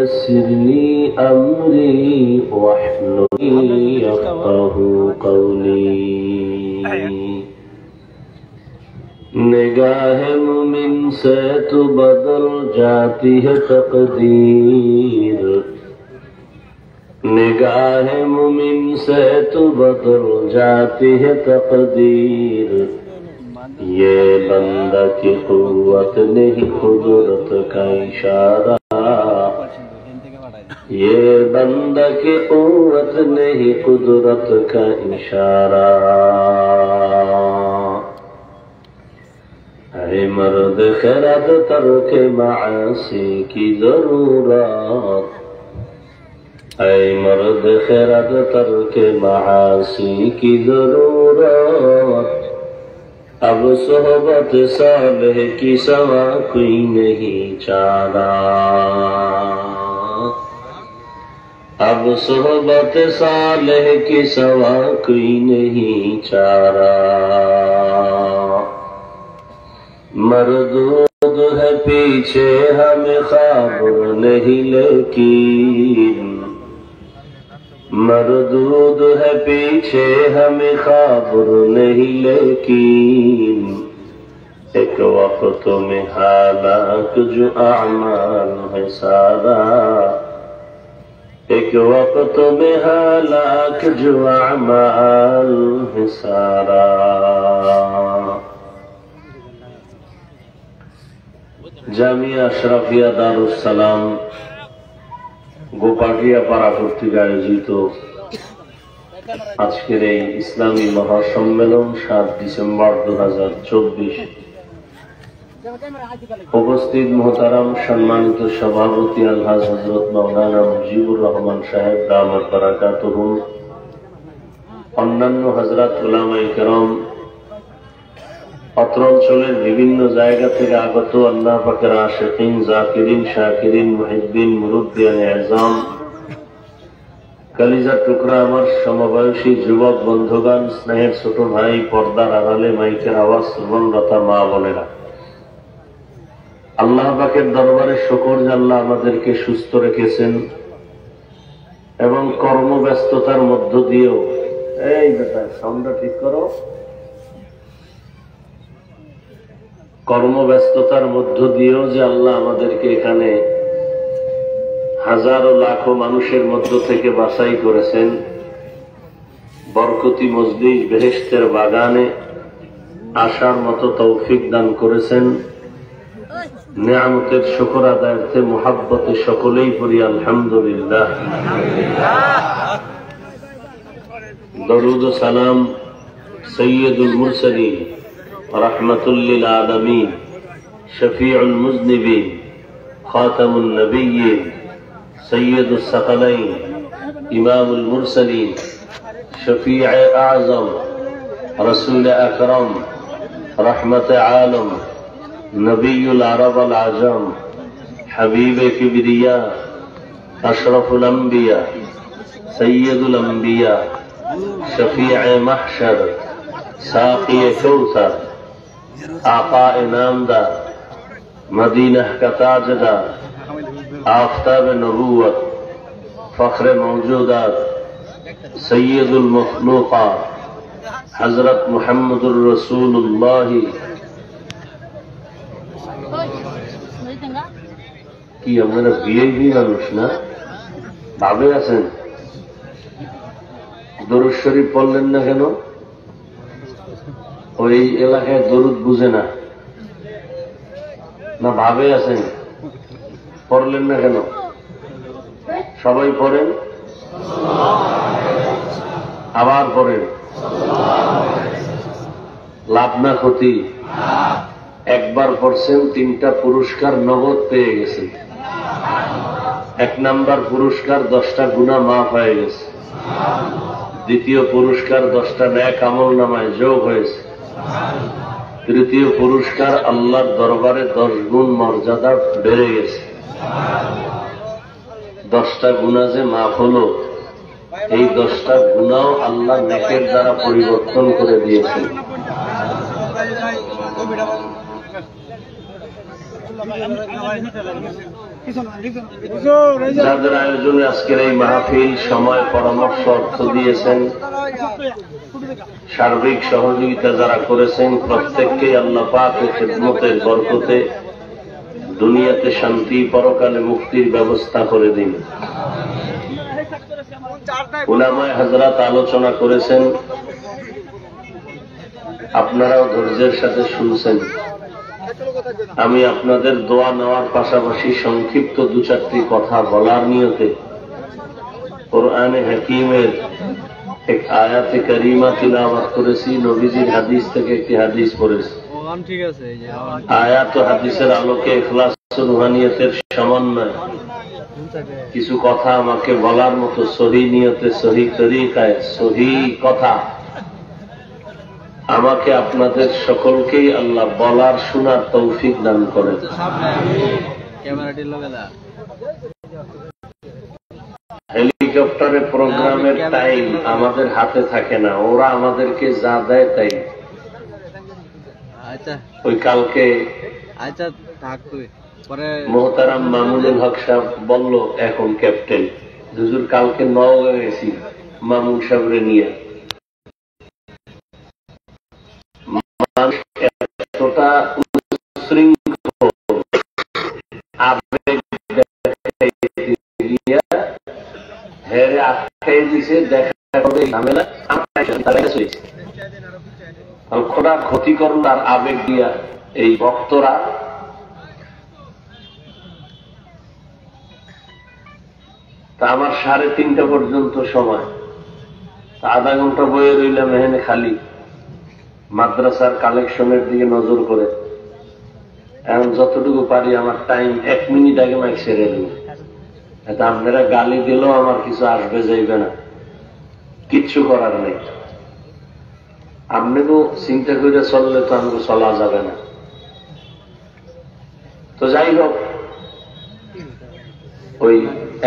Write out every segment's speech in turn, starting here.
يسر لي أمري واحلل يفقهوا قولي निगाह मुमिन से तो बदल जाती है तकदीर निगाह मुमिन से तो बदल जाती है तकदीर ये बंदा की कुव्वत नहीं कुदरत का इशारा ये बंदा की कुव्वत नहीं कुदरत का इशारा ऐ मर्द खैरात तर्क मासी की जरूरत ऐ मर्द खैरात तर्क मासी की जरूरत अब सोहबत सालेह की सवा कोई नहीं चारा अब सोहबत सालेह की सवा कोई नहीं चारा मरदूद है पीछे हमें ख्वाब नहीं लेकिन मरदूद है पीछे हमें ख्वाब नहीं लेकिन एक वक्त में हालात जो अमाल है सारा एक वक्त में हालात जो अमाल है सारा জামিয়া আশরাফিয়া দারুস সালাম গোপাটিয়া পাড়া কর্তৃক আয়োজিত আজকের এই ইসলামী মহাসম্মেলন ৭ ডিসেম্বর ২০২৪ উপস্থিত মোহতারাম সম্মানিত সভাপতি আলহাজ হযরত মাওলানা মুজিবুর রহমান সাহেব দামাত বারাকাতুহুম অন্যান্য হযরত উলামায়ে কেরাম অত্র অঞ্চলের বিভিন্ন জায়গা থেকে আগত আল্লাহ পাকের আশিকিন জাকিরিন শাকিরিন মুহিব্বিন মুরব্বিয়ানে আযম কলিজার টুকরা আমার সমবয়সী যুবক বন্ধুগণ স্নেহের ছোট ভাই পর্দার আড়ালে মাইকের আওয়াজ শ্রবণরতা মা বোনেরা আল্লাহ পাকের দরবারে শুকর যে আল্লাহ আমাদেরকে সুস্থ রেখেছেন এবং কর্মব্যস্ততার মধ্য দিয়েও এই বেটা সাউন্ডটা ঠিক করো কর্মব্যস্ততার মধ্য দিয়েও যে আল্লাহ আমাদেরকে এখানে হাজারো লাখো মানুষের মধ্য থেকে বাছাই করেছেন বরকতি মজলিস বেহেশতের বাগানে আসার মতো তৌফিক দান করেছেন নিয়ামতের শুকর আদায়ার্থে মুহাব্বতে সকলেই পড়ি আলহামদুলিল্লাহ দরুদ ও সালাম সৈয়দুল মুরসালিন رحمة للعالمين شفيع المذنبين خاتم النبيين سيد الثقلين إمام المرسلين شفيع أعظم رسول أكرم رحمة عالم نبي العرب العجم حبيب كبرياء أشرف الأنبياء سيد الأنبياء شفيع محشر ساقي كوثر آقا نامدار مدینہ کا تاجدار آفتاب نبوت فخر موجودات سید المخلوقات حضرت محمد الرسول اللہ কি আপনারা বিএবি মানুষ না ভাবে আছেন দরুদ শরীফ পড়লেন না কেন ওই এলাকায় দরুদ বুঝে না না ভাবে আছেন পড়লেন না কেন সবাই পড়েন আবার পড়েন লাভ না ক্ষতি একবার পড়ছেন 3টা পুরস্কার নগদ পেয়ে গেছেন 1 নাম্বার পুরস্কার 10টা গুনাহ মাফ হয়ে গেছে দ্বিতীয় পুরস্কার 10টা নেক আমল নামায় যোগ হয়েছে তৃতীয় পুরস্কার আল্লাহর দরবারে 10 গুণ মর্যাদা বেড়ে গেছে 10টা গুনাহ যে মাফ হলো এই 10টা গুনাহ আল্লাহ নেকের দ্বারা পরিবর্তন করে দিয়েছেন যাদের আয়োজনে আজকের এই মাহফিল সময় পরামর্শ অর্থ দিয়েছেন, সার্বিক সহযোগিতা যারা করেছেন, প্রত্যেককে আল্লাহ পাকের খিদমতের বরকতে দুনিয়াতে শান্তি, পরকালে মুক্তির ব্যবস্থা করে দিন। উলামায়ে হযরত আলোচনা করেছেন, আপনারাও ধৈর্যের সাথে শুনছেন। আমি আপনাদের দোয়া নেওয়ার পাশাপাশি সংক্ষিপ্ত দু চারটি কথা বলার নিয়তে কোরআনে হাকিমের এক আয়াতে কারিমা তিলাওয়াত করেছি, নবীজির হাদিস থেকে একটি হাদিস পড়েছি। আয়াত ও হাদিসের আলোকে ইখলাস ও রুহানিয়তের সমন্বয় কিছু কথা আমাকে বলার মতো সহি নিয়তে, সহি তরিকায়, সহি কথা আমাকে আপনাদের সকলকেই আল্লাহ বলার শোনার তৌফিক দান করেন। হেলিকপ্টারের প্রোগ্রামের টাইম আমাদের হাতে থাকে না, ওরা আমাদেরকে যা দেয় তাই। ওই কালকে মোহতারাম মামুনুল হক সাহেব বলল, এখন ক্যাপ্টেন হুজুর, কালকে নওগাঁ গেছি মামুন সাহেবরে নিয়ে, এতটা উচ্ছৃঙ্খল আবেগ হেরে আটকাই দিছে, দেখা করে ঝামেলা খোদা ক্ষতি করল তার আবেগ দিয়া। এই ভক্তরা তা আমার 3:30 পর্যন্ত সময়, আধা ঘন্টা বয়ে রইলাম এখানে খালি মাদ্রাসার কালেকশনের দিকে নজর করে। এখন যতটুকু পারি আমার টাইম 1 মিনিট আগে মাইক সেরে দিন। এটা আপনারা গালি দিলেও আমার কিছু আসবে যাইবে না, কিচ্ছু করার নেই। আপনি তো চিন্তা করে চললে তো আমাকে চলা যাবে না। তো যাই হোক, ওই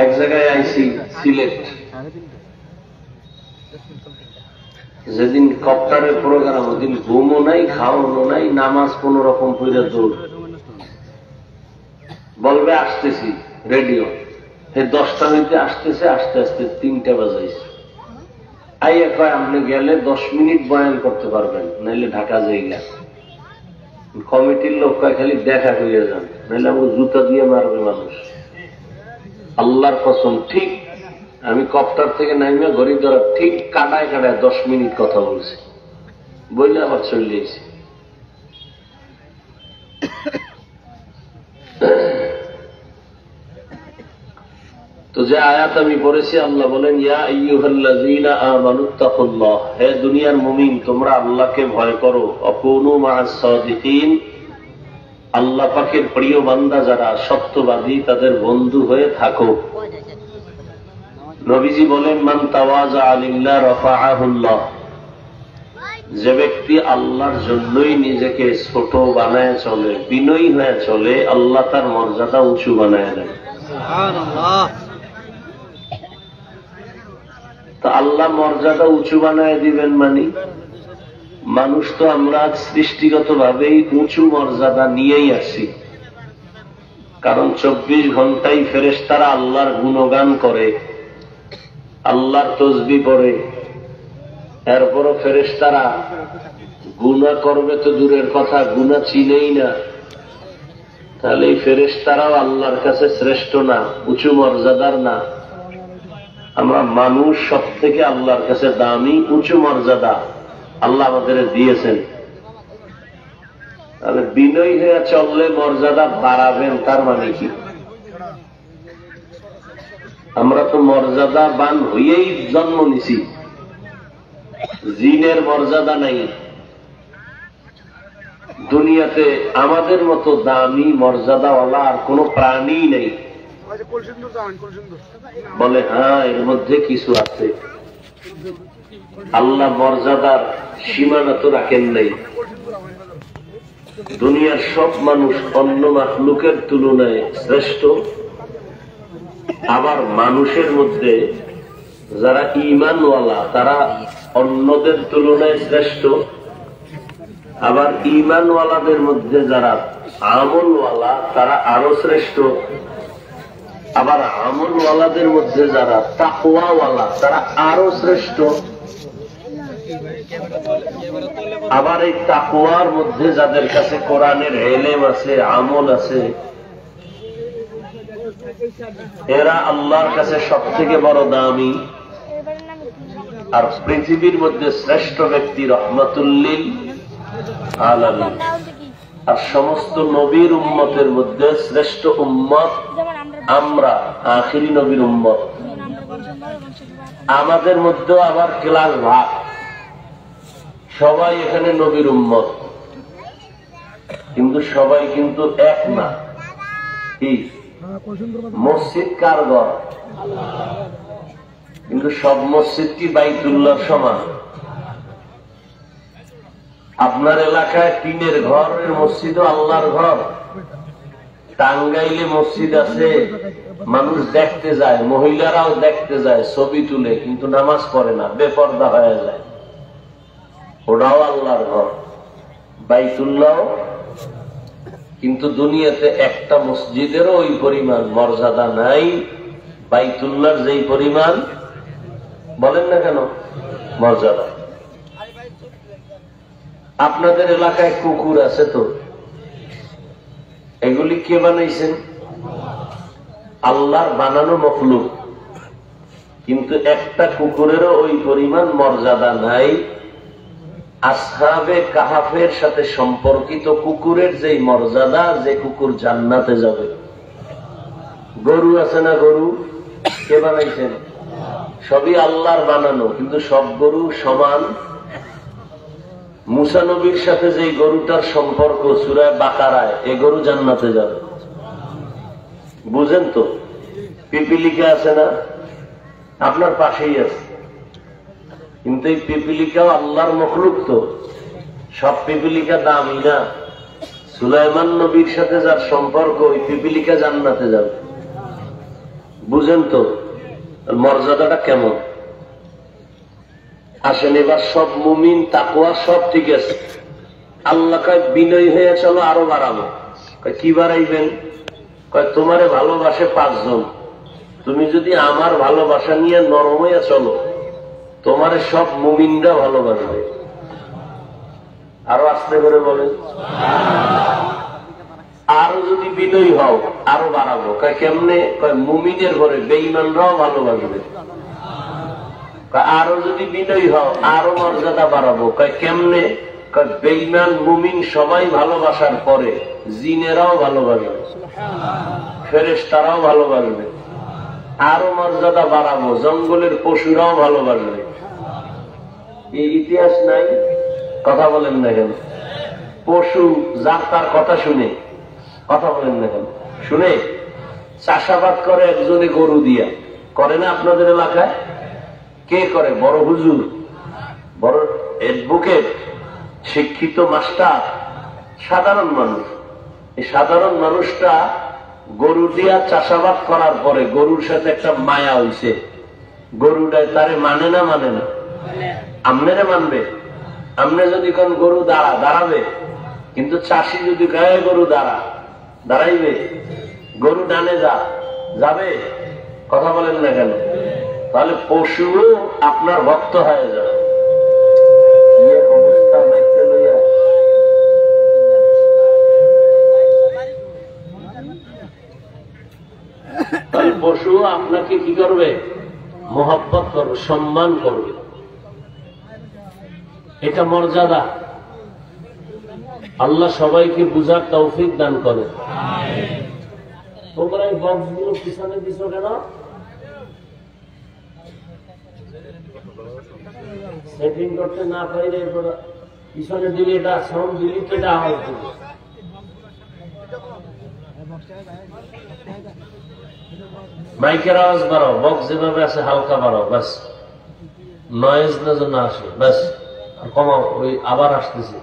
এক জায়গায় আইসি সিলেট, যেদিন কপ্টারের প্রোগ্রাম ওদিন ঘুমও নাই, খাওয়ানো নাই, নামাজ কোন রকম পড়ে দৌড়। বলবে আসতেছি, রেডিও 10টা হইতে আসতেছে, আস্তে আস্তে 3টা বাজাইছে। আইয়া কয় আপনি গেলে 10 মিনিট বয়ান করতে পারবেন, নাইলে ঢাকা যাইগা। কমিটির লোক কয় খালি দেখা হইয়া যান, নাইলে আমাকে জুতা দিয়ে মারবে মানুষ। আল্লাহর কসম, ঠিক আমি কপ্টার থেকে নামিয়া ঘড়ি ধরা ঠিক কাটায় কাটায় 10 মিনিট কথা বলছি, বললে আবার চলে গেছি। তো যে আয়াত আমি পড়েছি, আল্লাহ বলেন, ইয়া আইয়ুহাল্লাযীনা আমানুত্তাকুল্লাহ, হে দুনিয়ার মুমিন তোমরা আল্লাহকে ভয় করো, অকুনু মা'আস সাদিকিন, আল্লাহ পাকের প্রিয় বান্দা যারা সত্যবাদী তাদের বন্ধু হয়ে থাকো। নবীজি বলেন, মান তাওয়াজা লিল্লাহ রাফাআহুল্লাহ, যে ব্যক্তি আল্লাহর জন্যই নিজেকে ছোট বানায় চলে, বিনয়ী হয়ে চলে, আল্লাহ তার মর্যাদা উঁচু বানায় দেন। সুবহানাল্লাহ। তো আল্লাহ মর্যাদা উঁচু বানায় দিবেন মানে, মানুষ তো আমরা সৃষ্টিগত ভাবেই উঁচু মর্যাদা নিয়েই আসি। কারণ 24 ঘন্টাই ফেরেশতারা আল্লাহর গুণগান করে, আল্লাহর তসবিহ পড়ে। এরপরও ফেরেশতারা গুনাহ করবে তো দূরের কথা, গুনাহ চিনেই না। তাহলে এই ফেরেশতারাও আল্লাহর কাছে শ্রেষ্ঠ না, উঁচু মর্যাদার না? আমরা মানুষ সব থেকে আল্লাহর কাছে দামি, উঁচু মর্যাদা আল্লাহ আমাদের দিয়েছেন। তাহলে বিনয়ী হয়ে চললে মর্যাদা বাড়াবেন, তার মানে কি? আমরা তো মর্যাদাবান হইয়েই জন্ম নিছি, জিনের মর্যাদা নাই। দুনিয়াতে আমাদের মতো দামি মর্যাদাওয়ালা আর কোন প্রাণী নেই। বলে হ্যাঁ, এর মধ্যে কিছু আছে। আল্লাহ মর্যাদার সীমানা তো রাখেন নাই। দুনিয়ার সব মানুষ অন্য মাখলুকের তুলনায় শ্রেষ্ঠ, আবার মানুষের মধ্যে যারা ঈমানওয়ালা তারা অন্যদের তুলনায় শ্রেষ্ঠ, আবার ঈমানওয়ালাদের মধ্যে যারা আমলওয়ালা তারা আরো শ্রেষ্ঠ। আবার আমলওয়ালাদের মধ্যে যারা তাকওয়াওয়ালা তারা আরো শ্রেষ্ঠ। আবার এই তাকওয়ার মধ্যে যাদের কাছে কোরআনের ইলম আছে, আমল আছে, এরা আল্লাহর কাছে সবথেকে বড় দামি। আর পৃথিবীর মধ্যে শ্রেষ্ঠ ব্যক্তি রহমাতুল লিল আলামিন। আর সমস্ত নবীর উম্মতের মধ্যে শ্রেষ্ঠ উম্মত আমরা, আখিরি নবীর উম্মত। আমাদের মধ্যে আবার ক্লাস ভাগ, সবাই এখানে নবীর উম্মত, কিন্তু সবাই কিন্তু এক না। কি মসজিদ কার ঘর? কিন্তু সব মসজিদ কি বাইতুল্লাহর সমান? আপনার এলাকায় টিনের ঘরের মসজিদও আল্লাহর ঘর। টাঙ্গাইলে মসজিদ আছে, মানুষ দেখতে যায়, মহিলারাও দেখতে যায়, ছবি তুলে, কিন্তু নামাজ পড়ে না, বেপর্দা হয়ে যায়। ওটাও আল্লাহর ঘর, বাইতুল্লাহ। কিন্তু দুনিয়াতে একটা মসজিদেরও ওই পরিমাণ মর্যাদা নাই বাইতুল্লাহর যেই পরিমাণ, বলেন না কেন, মর্যাদা। আপনাদের এলাকায় কুকুর আছে তো, এগুলি কে বানাইছেন? আল্লাহর বানানো মখলুক। কিন্তু একটা কুকুরেরও ওই পরিমাণ মর্যাদা নাই আসহাবে কাহাফের সাথে সম্পর্কিত কুকুরের যেই মর্যাদা, যে কুকুর জান্নাতে যাবে। গরু আছে না, গরু কে বানাইছেন? সবই আল্লাহর বানানো, কিন্তু সব গরু সমান। মুসা নবীর সাথে যে গরুটার সম্পর্ক সূরা বাকারায়, এ গরু জান্নাতে যাবে। বুঝেন তো? পিপিলিকা আছে না, আপনার পাশেই আছে, কিন্তু এই পিপিলিকাও আল্লাহর মখলুক। তো সব পিপিলিকা দামি না। সুলাইমান নবীর সাথে যার সম্পর্ক, ওই পিপিলিকা জান্নাতে যাবে। বুঝেন তো মর্যাদাটা কেমন? আসেন এবার সব মুমিন তাকওয়া সব ঠিক আছে, আল্লাহ কয় বিনয়ী হয়ে চলো, আরো বাড়াবো। কি বাড়াইবেন? কয় তোমারে ভালোবাসে 5 জন, তুমি যদি আমার ভালোবাসা নিয়ে নরম হয়ে চলো, তোমারে সব মুমিনরা ভালোবাসবে। আরো আস্তে করে বলেন। আরো যদি বিনয়ী হও, আরো বাড়াবো। কয় কেমনে? কয় মুমিনের ঘরে বেঈমানরাও ভালোবাসবে। আরো যদি বিনয়ী হও, আরো মর্যাদা বাড়াবো। কয় কেমনে? কয় বেঈমান মুমিন সবাই ভালোবাসার পরে জিনেরাও ভালোবাসবে, ফেরেশতারাও ভালোবাসবে। আরো মর্যাদা বাড়াবো, জঙ্গলের পশুরাও ভালোবাসবে। এই ইতিহাস নাই? কথা বলেন না কেন? পশু যার তার কথা শুনে, কথা বলেন না কেন? শুনে চাষাবাদ করে একজনে গরু দিয়া, করে না আপনাদের এলাকায়? কে করে? বড় হুজুর, বড় অ্যাডভোকেট, শিক্ষিত মাস্টার, সাধারণ মানুষ। এই সাধারণ মানুষটা গরু দিয়া চাষাবাদ করার পরে গরুর সাথে একটা মায়া হইছে, গরুটাই তারে মানে না, মানে না? আমনেরে মানবে? আমনে যদি কোন গরু দাঁড়াবে, কিন্তু চাষি যদি গায়ে গরু দাঁড়াইবে, গরু ডানে যাবে? কথা বলেন না কেন? তাহলে পশু আপনার ভক্ত হয়ে যাবে। পশু আপনাকে কি করবে? মোহাব্বত করবে, সম্মান করবে। এটা মর্যাদা। আল্লাহ সবাইকে বুঝার তৌফিক দান করে। তোমরা এই বক্সগুলো পিছনে দিছো কেন? সেটিং করতে না পাইলে পিছনে দিলে এটা সাউন্ড দিলে কেটে আওয়াজ দিবে। মাইকের আওয়াজ বাড়াও, বক্স যেভাবে আছে হালকা বাড়াও, ব্যাস নয়েজ না যেন আসে, ব্যাস কমাও। ওই আবার আসতেছে।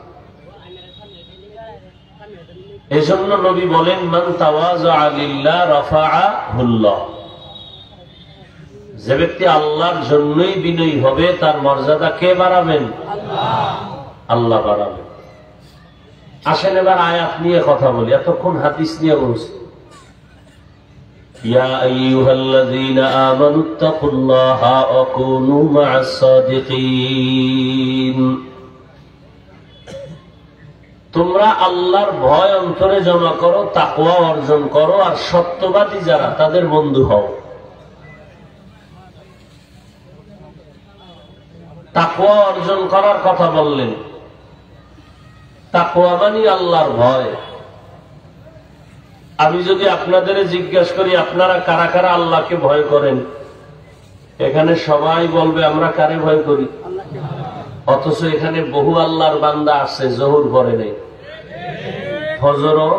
এই জন্য নবী বলেন, মান তাওয়াযা লিল্লাহ রাফাআহুল্লাহ। যে ব্যক্তি আল্লাহর জন্যই বিনয়ী হবে, তার মর্যাদা কে বাড়াবেন? আল্লাহ বাড়াবেন। আসেন এবার আয়াত নিয়ে কথা বলি। এতক্ষণ হাদিস নিয়ে বলছি। يا أيها الذين آمنوا اتقوا الله وكونوا مع الصادقين তোমরা আল্লাহর ভয় অন্তরে জমা করো, তাকওয়া অর্জন করো, আর সত্যবাদী যারা তাদের বন্ধু হও। তাকওয়া অর্জন করার কথা বললেন। তাকওয়া মানে আল্লাহর ভয়। আমি যদি আপনাদের জিজ্ঞাসা করি আপনারা কারা কারা আল্লাহকে ভয় করেন, এখানে সবাই বলবে আমরা কারে ভয় করি। অথচ এখানে বহু আল্লাহর বান্দা আছে জোহর পড়ে নেই, ফজরও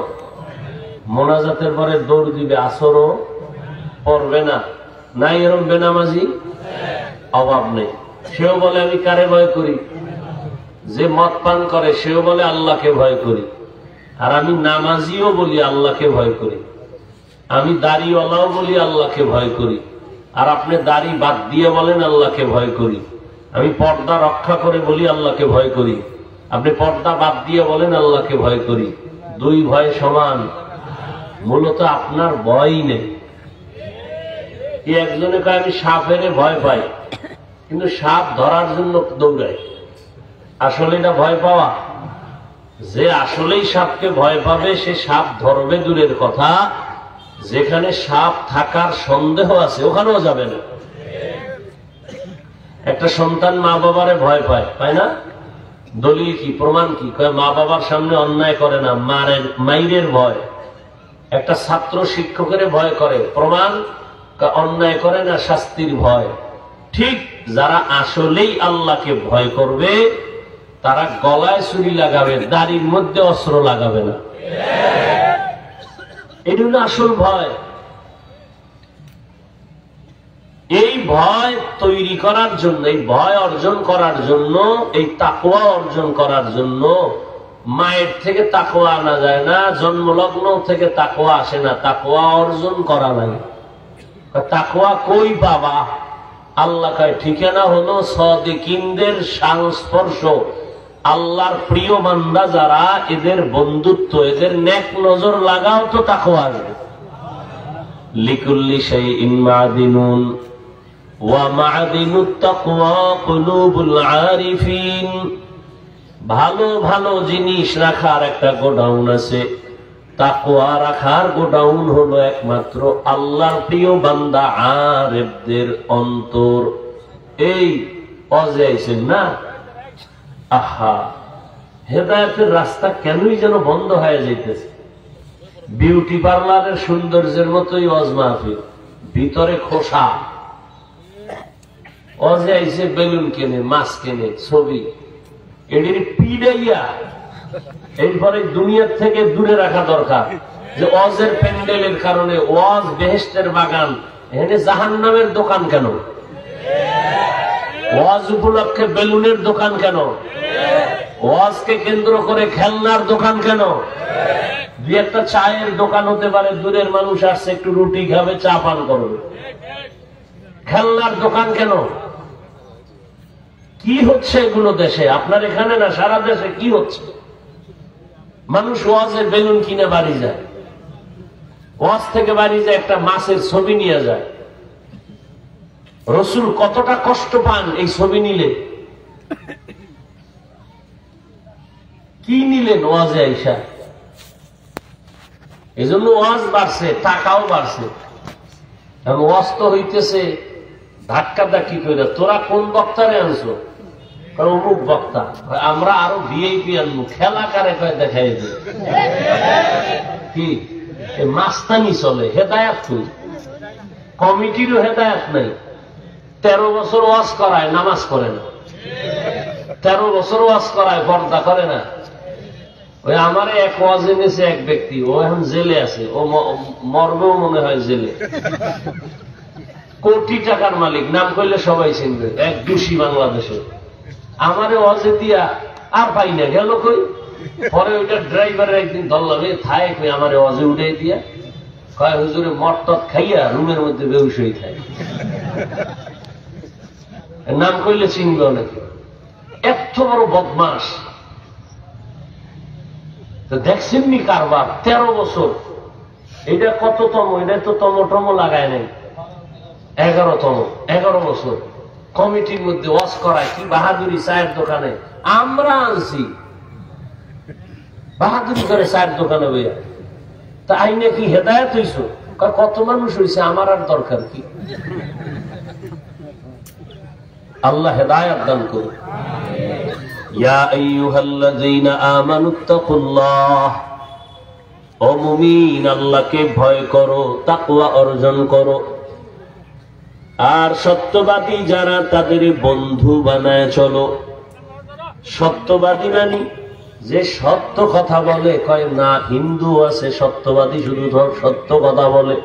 মোনাজাতের পরে দৌড় দিবে, আসরও পড়বে না। নাই এরকম বেনামাজি অভাব নেই। সেও বলে আমি কারে ভয় করি। যে মদ পান করে সেও বলে আল্লাহকে ভয় করি। আর আমি নামাজিও বলি আল্লাহকে ভয় করি। আমি দাড়িওয়ালাও বলি আল্লাহকে ভয় করি। আর আপনি দাড়ি বাদ দিয়ে বলেন আল্লাহকে ভয় করি। আমি পর্দা রক্ষা করে বলি আল্লাহকে ভয় করি। আপনি পর্দা বাদ দিয়ে বলেন আল্লাহকে ভয় করি। দুই ভয় সমান। মূলত আপনার ভয়ই নেই। একজনে কয় আমি সাপের ভয় পাই, কিন্তু সাপ ধরার জন্য দৌড়ায়। আসলে এটা ভয় পাওয়া? যে আসলেই সাপকে ভয় পাবে সে সাপ ধরবে দূরের কথা, যেখানে সাপ থাকার সন্দেহ আছে ওখানেও যাবে না। একটা সন্তান মা বাবারে ভয় পায়, পায় না? দলিল কি, প্রমাণ কি? মা বাবার সামনে অন্যায় করে না, মাইরের ভয়। একটা ছাত্র শিক্ষকের ভয় করে, প্রমাণ? অন্যায় করে না, শাস্তির ভয়। ঠিক যারা আসলেই আল্লাহকে ভয় করবে তারা গলায় ছুরি লাগাবে, দাড়ির মধ্যে অস্ত্র লাগাবে না। এটা হলো আসল ভয়। এই ভয় তৈরি করার জন্য, এই ভয় অর্জন করার জন্য, এই তাকওয়া অর্জন করার জন্য মায়ের থেকে তাকওয়া আনা যায় না, জন্মলগ্ন থেকে তাকওয়া আসে না, তাকওয়া অর্জন করা লাগে। তাকওয়া কই বাবা? আল্লাহ কয় ঠিকানা হলো সাদিকিনদের সংস্পর্শ। আল্লাহর প্রিয় বান্দা যারা, এদের বন্ধুত্ব, এদের নেক নজর লাগাও তো তাকওয়া আসবে। লিকুল্লি শাইইন মাদিনুন ওয়া মাদিনুত তাকওয়া কুলুবুল আরিফিন। ভালো ভালো জিনিস রাখার একটা গোডাউন আছে, তাকওয়া রাখার গোডাউন হলো একমাত্র আল্লাহর প্রিয় বান্দা আরেফদের অন্তর। এই অজে আইছেন না, আহা হেদায়েতের রাস্তা কেনই যেন বন্ধ হয়ে যাইতেছে। বিউটি পার্লারের সৌন্দর্যের মতোই ওয়াজ মাহফিল, ভিতরে খোসা। অজে আইছে বেলুন কেনে, মাছ কেনে, ছবি, এটির পিড়াইয়া এরপরে দুনিয়ার থেকে দূরে রাখা দরকার। যে ওয়াজের প্যান্ডেলের কারণে ওয়াজ বেহেশতের বাগান, এখানে জাহান্নামের দোকান কেন? ওয়াজ উপলক্ষে বেলুনের দোকান কেন? ওয়াজকে কেন্দ্র করে খেলনার দোকান কেন? দুই একটা চায়ের দোকান হতে পারে, দূরের মানুষ আসছে একটু রুটি খাবে, চা পান করবে। খেলনার দোকান কেন? কি হচ্ছে এগুলো দেশে? আপনার এখানে না, সারা দেশে কি হচ্ছে? মানুষ ওয়াজের বেলুন কিনে বাড়ি যায়, ওয়াজ থেকে বাড়ি যায় একটা মাছের ছবি নিয়ে যায়। রসুল কতটা কষ্ট পান এই ছবি নিলে। কি নিলেন ওয়াজে আইসা? এই জন্য ওয়াজ বাড়ছে, টাকাও বাড়ছে। ওয়াজ তো হইতেছে ধাক্কা ধাক্কি করে। তোরা কোন বক্তারে আনছো? অমুক বক্তা। আমরা আরো ভিআইপি আনবো। খেলা কারে কয় দেখাই দে। কি মাস্তানি চলে, হেদায়াত কই? কমিটিরও হেদায়াত নাই। 13 বছর ওয়াজ করায়, নামাজ পড়ে না। 13 বছর ওয়াজ করায়, পর্দা করে না। ওই আমারে এক ওয়াজ এনেছে এক ব্যক্তি, ও এখন জেলে আছে। ও মরবেও মনে হয় জেলে। কোটি টাকার মালিক, নাম করলে সবাই চিনবে, এক দোষী বাংলাদেশে। আমারে ওয়াজে দিয়া আর পাই না, গেল কই? পরে ওইটা ড্রাইভারের একদিন ধরলাম, থাই কই আমারে ওয়াজে উঠাই দিয়া, কয় হুজুরে মদ টদ খাইয়া রুমের মধ্যে বেহুশ হয়ে থাকে। নাম করলে চিনবে অনেকে। এত বড় বদমাস। দেখছেন নি কারবার? 13 বছর এটা কততম? এটা তো তম লাগায় নাই, 11তম, 11 বছর কমিটির মধ্যে ওয়াজ করায়। কি বাহাদুরি! চায়ের দোকানে আমরা আনছি, বাহাদুরি করে চায়ের দোকানে বইয়া। তা আইনে কি হেদায়েত হইছ? কত মানুষ হয়েছে, আমার আর দরকার কি? আল্লাহ হেদায়েত দান করুন। ইয়া আইয়ুহাল্লাযীনা আমানুত্তাকুল্লাহ, ও মুমিন আল্লাহকে ভয় করো, তাকওয়া অর্জন করো। আর সত্যবাদী যারা তাদের বন্ধু বানায় চলো। সত্যবাদী মানে যে সত্য কথা বলে, কয় না হিন্দু আছে সত্যবাদী, শুধু সত্য কথা বলে,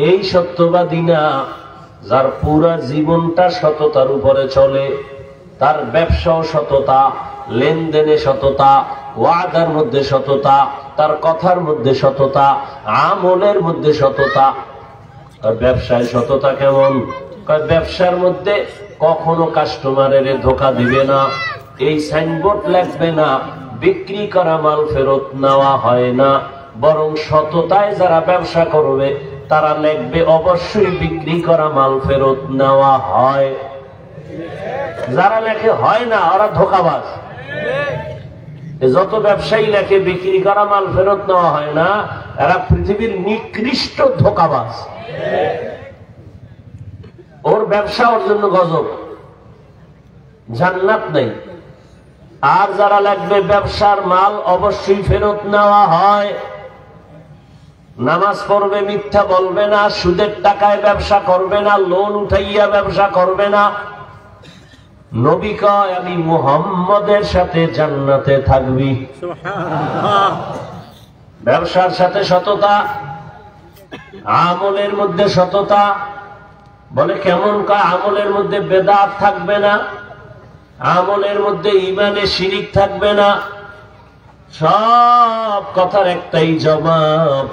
এই সত্যবাদী না। যার পুরা জীবনটা সততার উপরে চলে, তার ব্যবসাও সততা, লেনদেনে সততা, ওয়াদার মধ্যে সততা, তার কথার মধ্যে সততা, আমলের মধ্যে সততা। ব্যবসায় সততা কেমন? ব্যবসার মধ্যে কখনো কাস্টমারের ধোকা দিবে না, এই সাইনবোর্ড লাগবে না, বিক্রি করা মাল ফেরত নেওয়া হয় না। বরং সততায় যারা ব্যবসা করবে তারা লিখবে অবশ্যই বিক্রি করা মাল ফেরত নেওয়া হয়। যারা লেখে হয় না, ওরা ধোঁকাবাজ। যত ব্যবসায়ী লেখে বিক্রি করা মাল ফেরত নেওয়া হয় না, এরা পৃথিবীর নিকৃষ্ট ধোঁকাবাজ। ওর ব্যবসা ওর জন্য গজব, জান্নাত নেই। আর যারা লাগবে ব্যবসার মাল অবশ্যই ফেরত নেওয়া হয়, নামাজ পড়বে, মিথ্যা বলবে না, সুদের টাকায় ব্যবসা করবে না, লোন উঠাইয়া ব্যবসা করবে না। নবী কয় আমি মুহাম্মদের সাথে জান্নাতে থাকবি। ব্যবসার সাথে সততা, আমলের মধ্যে সততা। বলে কেমন? কয় আমলের মধ্যে বেদাত থাকবে না, আমলের মধ্যে ইমানে শিরিক থাকবে না। সব কথার একটাই জবাব,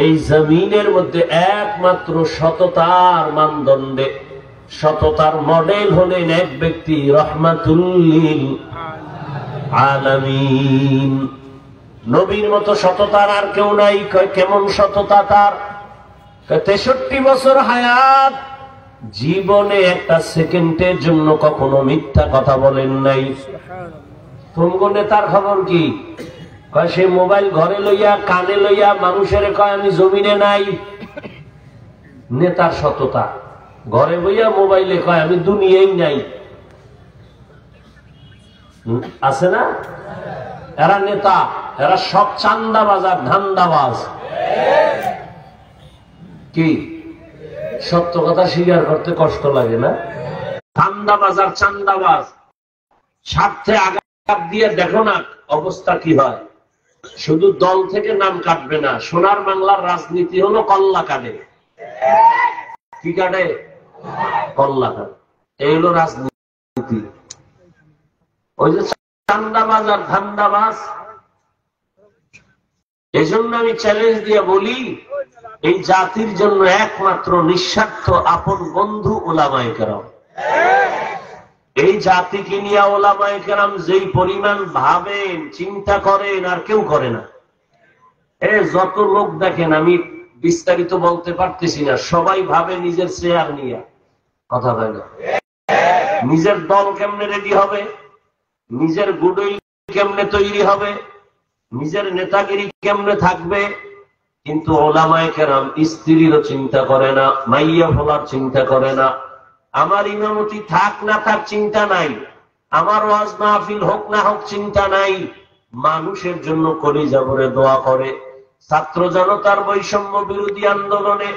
এই জমিনের মধ্যে একমাত্র সততার মানদণ্ডে, সততার মডেল হলেন এক ব্যক্তি, রাহমাতুল লিল আলামিন। নবীর মতো সততার আর কেউ নাই। কেমন সততা তার? 63 বছর হায়াত, জীবনে একটা সেকেন্ডের জন্য কখনো মিথ্যা কথা বলেন নাই। তুমগো নেতার খবর কি? কয় সে মোবাইল ঘরে লইয়া, কানে লইয়া মানুষের কয় আমি জমিনে নাই। নেতার সততা, ঘরে বইয়া মোবাইলে কয় আমি দুনিয়ায় নাই। আছে না? এরা নেতা, এরা সব চান্দাবাজ আর ধান্দাবাজ। কি সত্য কথা স্বীকার করতে কষ্ট লাগে না? ধান্দাবাজ আর চান্দাবাজ, স্বার্থে আঘাত দিয়ে দেখো না অবস্থা কি হয়। শুধু দল থেকে নাম কাটবে না, সোনার বাংলার রাজনীতি হলো কল্লা কাটে। কি কাটে? কল্লা কাটে। এই হলো রাজনীতি। ওই যে চান্দাবাজ আর ধান্দাবাজ। এই জন্য আমি চ্যালেঞ্জ দিয়ে বলি, এই জাতির জন্য একমাত্র নিঃস্বার্থ আপন বন্ধু ওলামায়ে কেরাম। এই জাতিকে নিয়ে ওলামায়ে কেরাম যেই পরিমাণ ভাবেন, চিন্তা করেন, আর কেউ করে না। যত লোক দেখেন, আমি বিস্তারিত বলতে পারতেছি না, সবাই ভাবে নিজের চেয়ার নিয়ে। কথা হয় না? নিজের দল কেমনে রেডি হবে, নিজের গুডউইল কেমনে তৈরি হবে, নিজের নেতাগিরি কেমনে থাকবে। কিন্তু ওলামায়ে কেরাম স্ত্রীরও চিন্তা করে না, মাইয়া ফলার চিন্তা করে না, আমার ইমামতি থাক না থাক চিন্তা নাই, আমার ওয়াজ মাহফিল হোক না হোক চিন্তা নাই। মানুষের জন্য কলিজা ভরে দোয়া করে। ছাত্র জনতার বৈষম্য বিরোধী আন্দোলনে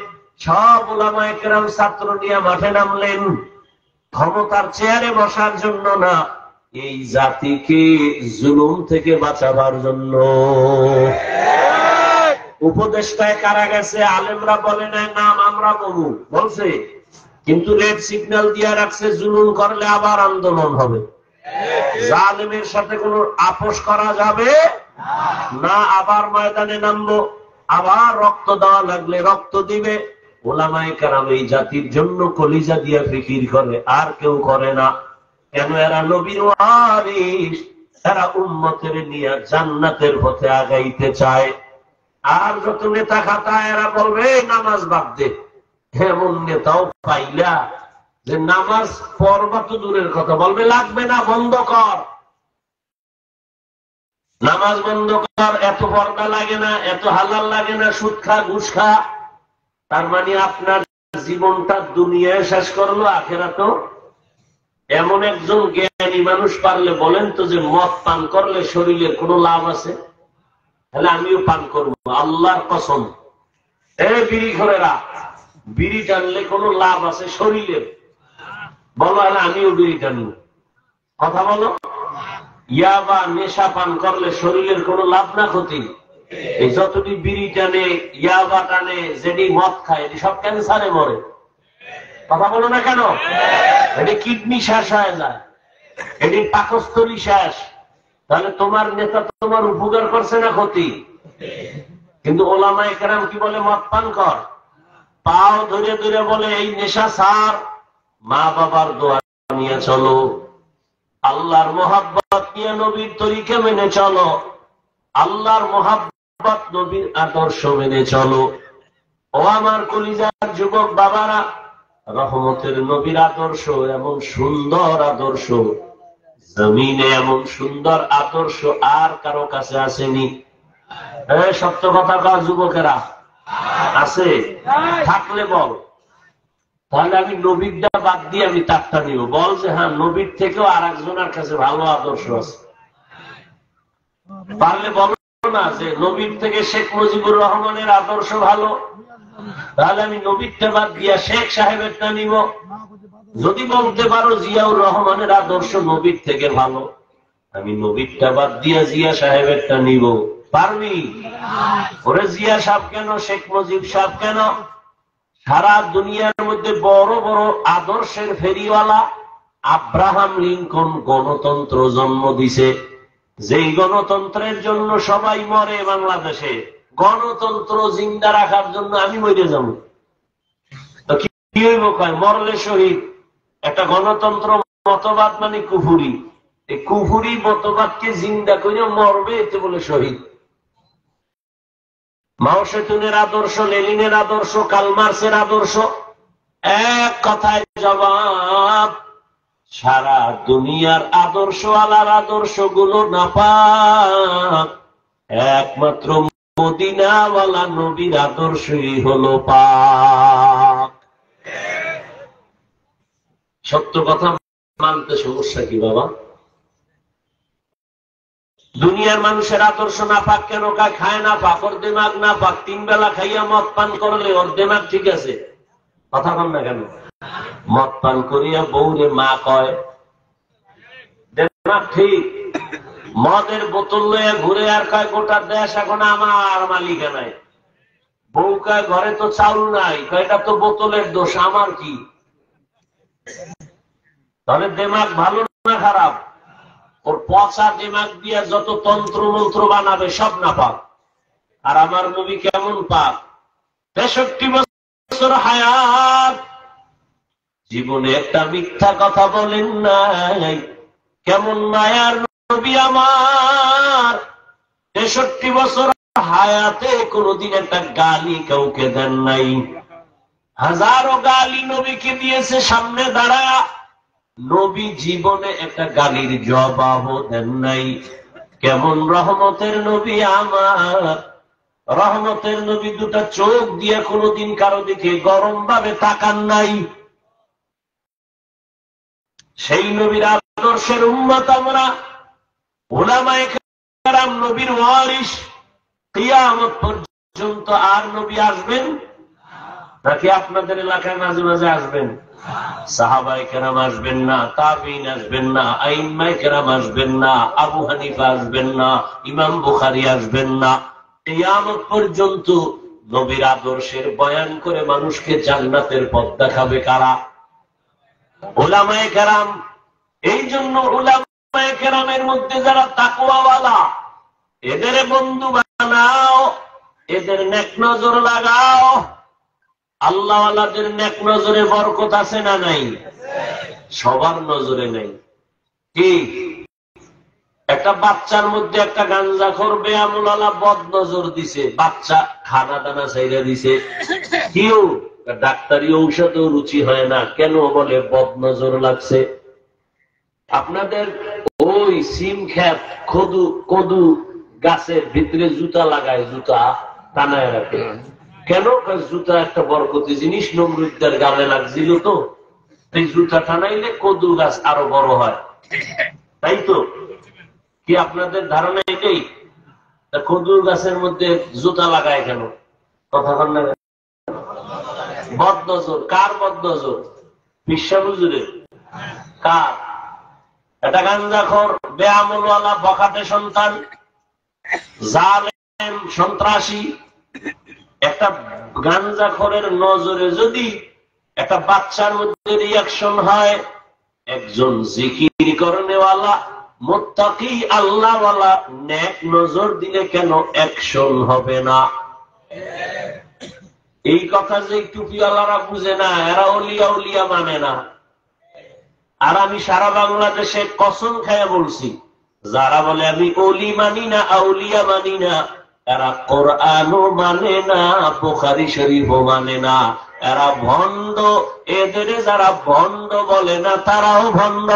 সব ওলামায়ে কেরাম ছাত্র নিয়ে মাঠে নামলেন, ক্ষমতার চেয়ারে বসার জন্য না, এই জাতিকে জুলুম থেকে বাঁচাবার জন্য। উপদেষ্টায় কারা গেছে? আলেমরা বলে নাই, নাম আমরা বলবো বলছে, কিন্তু রেড সিগন্যাল দিয়ে রাখছে, জুলুম করলে আবার আন্দোলন হবে। জালেমের সাথে কোনো আপোষ করা যাবে না, আবার ময়দানে নামবো, আবার রক্ত দেওয়া লাগলে রক্ত দিবে। ওলামায়ে কেরাম এই জাতির জন্য কলিজা দিয়ে ফিকির করে, আর কেউ করে না। কেন? এরা নবীর ওয়ারিস, এরা উম্মতের নিয়ে জান্নাতের পথে আগাইতে চায়। আর যত নেতা খাতা এরা বলবে নামাজ বাদ দে। এমন নেতাও পাইলা যে নামাজ পড়বা তো দূরের কথা, বলবে লাগবে না, বন্ধ কর, নামাজ বন্ধ কর, এত পর্দা লাগে না, এত হালাল লাগে না, সুদ খা, ঘুষ খা। তার মানে আপনার জীবনটা দুনিয়ায় শেষ করলো, আখেরাতেও। এমন একজন জ্ঞানী মানুষ পারলে বলেন তো যে মদ পান করলে শরীরের কোনো লাভ আছে? তাহলে আমিও পান করবো, আল্লাহর কসম। বিড়ি ঘরেরা, বিড়ি টানলে কোনো লাভ আছে শরীরের? বলো, হলে আমিও বিড়ি টানবো। কথা বলো। ইয়াবা নেশা পান করলে শরীরের কোনো লাভ না ক্ষতি? এই যতটি বিড়ি টানে, ইয়াবা টানে, যেটি মদ খায়, এটি সব ক্যান্সারে মরে। কথা বলো না কেন? এটি কিডনি শেষ হয়ে যায়, এটি পাকস্থলী শেষ। তাহলে তোমার নেতা তোমার উপকার করছে না ক্ষতি? কিন্তু ওলামায়ে কেরাম কি বলে? মদ পান কর, পাও ধরে ধরে বলে এই নেশা ছাড়, মা বাবার দোয়া নিয়ে চলো, আল্লাহর মোহাব্বত নিয়ে নবীর তরিকা মেনে চলো, আল্লাহর মোহাব্বত নবীর আদর্শ মেনে চলো। ও আমার কলিজার যুবক বাবারা, রহমতের নবীর আদর্শ এমন সুন্দর আদর্শ, জমিনে এমন সুন্দর আদর্শ আর কারো কাছে আসেনি। সত্য কথা কর যুবকেরা, আছে? থাকলে বল। তাহলে আমি নবীরটা বাদ দিয়ে আমি তারটা নিব। বল যে হ্যাঁ, নবীর থেকেও আর একজনের কাছে ভালো আদর্শ আছে। পারলে বলো না যে নবীর থেকে শেখ মুজিবুর রহমানের আদর্শ ভালো, তাহলে আমি নবীরটা বাদ দিয়া শেখ সাহেবেরটা নিব। যদি বলতে পারো জিয়াউর রহমানের আদর্শ নবীর থেকে ভালো, আমি নবীরটা বাদ দিয়া জিয়া সাহেবেরটা নিব। পারবি? ওরে জিয়া সাহেব কেন, শেখ মুজিব সাহেব কেন, সারা দুনিয়ার মধ্যে বড় বড় আদর্শের ফেরিওয়ালা আব্রাহাম লিঙ্কন গণতন্ত্র জন্ম দিছে। যেই গণতন্ত্রের জন্য সবাই মরে বাংলাদেশে, গণতন্ত্র জিন্দা রাখার জন্য আমি মরে যাব। তো কি হইব? কয় মরলে শহীদ। একটা গণতন্ত্র মতবাদ মানে কুফুরি, এই কুফুরি মতবাদকে জিন্দা করে মরবে, এতে বলে শহীদ। মাও সেতুনের আদর্শ, লেনিনের আদর্শ, কার্ল মার্ক্সের আদর্শ, এক কথায় জবাব, সারা দুনিয়ার আদর্শ আলার আদর্শ গুলো নাপাক, একমাত্র মদিনাওয়ালা নবীর আদর্শই হলো পাক। সত্য কথা মানতে সমস্যা কি বাবা? দুনিয়ার মানুষের আদর্শ না পাক কেন? খায় না পাক, ওর দেমাগ না পাক। 3 বেলা খাইয়া মদ পান করলে ওর দেমাগ ঠিক আছে? কথা বল না কেন? মদ পান করিয়া বউরে মা কয়, দেমাগ ঠিক। মদের বোতল লইয়া ঘুরে আর কয় গোটা দেশ এখন আমার মালিকানায়। বউ কয় ঘরে তো চাউল নাই, কয় এটা তো বোতলের দোষ, আমার কি? তাহলে দেমাগ ভালো না খারাপ? ওর পচা দিমাগ দিয়া যত তন্ত্র মন্ত্র বানাবে সব না পাক। আর আমার নবী কেমন পাক? 63 বছর হায়াত, জীবনে একটা মিথ্যা কথা বলেন নাই। কেমন মায়ার নবী আমার, 63 বছর হায়াতে কোনদিন একটা গালি কাউকে দেন নাই। হাজারো গালি নবীকে দিয়েছে সামনে দাঁড়ায়, নবী জীবনে একটা গালির জবাবও দেন নাই। কেমন রহমতের নবী আমার, রহমতের নবী দুটা চোখ দিয়ে কোনদিন কারো দিকে গরম ভাবে তাকান নাই। সেই নবীর আদর্শের উম্মত আমরা, উলামায়ে কেরাম নবীর ওয়ারিস। কিয়ামত পর্যন্ত আর নবী আসবেন নাকি আপনাদের এলাকায় মাঝে মাঝে আসবেন? সাহাবায়ে কেরাম আসবেন না, তাবিঈন আসবেন না, আইম্মায়ে কেরাম আসবেন না, আবু হানিফা আসবেন না, ইমাম বুখারী আসবেন না। কিয়ামত পর্যন্ত নবীর আদর্শের বয়ান করে মানুষকে জান্নাতের পথ দেখাবে কারা? উলামায়ে কেরাম। এই জন্য উলামায়ে কেরামের মধ্যে যারা তাকওয়াওয়ালা, এদের বন্ধু বানাও, এদের নেক নজর লাগাও। আল্লাহওয়ালাদের নেক নজরে বরকত আছে না নাই? সবার নজরে নাই। কি একটা একটা বাচ্চার মধ্যে একটা গাঞ্জাখোর বেয়ামুলালা বদ নজর দিছে, বাচ্চা খানা দানা চাইরা দিছে, কেউ ডাক্তারি ঔষধেও রুচি হয় না, কেন? বলে বদ নজর লাগছে। আপনাদের ওই সিম খেত কদু গাছের ভিতরে জুতা লাগায়, জুতা টানায় রাখে, কেন? জুতা একটা বরকতি জিনিস, নমরুদদের গালে লাগছিল তো, এই জুতা টানাইলে কদু গাছ আরো বড় হয়, তাই তো? কি আপনাদের ধারণা এটাই? কদুর গাছের মধ্যে জুতা লাগায় কেন? কথা বল না। বদনজর কার? বদনজর বিশ্বা হুজুরে। কার? এটা গাঞ্জাখোর বেআমলওয়ালা বখাটে সন্তান, জালেম সন্ত্রাসী। একটা গাঞ্জাখোরের নজরে যদি একটা বাচ্চার মধ্যে রিয়াকশন হয়, একজন জিকির করনেওয়ালা মুত্তাকি আল্লাহওয়ালা নেক নজর দিলে কেন অ্যাকশন হবে না? এই কথা যে টুপিওয়ালারা বুঝে না, এরা ওলিয়া উলিয়া মানে না। আর আমি সারা বাংলাদেশে কসম খায়া বলছি, যারা বলে আমি ওলি মানি না, আউলিয়া মানি না, এরা কোরআনও মানে না, বুখারী শরীফও মানে না, এরা ভণ্ড। এদের যারা ভণ্ড বলে না, তারাও ভণ্ড।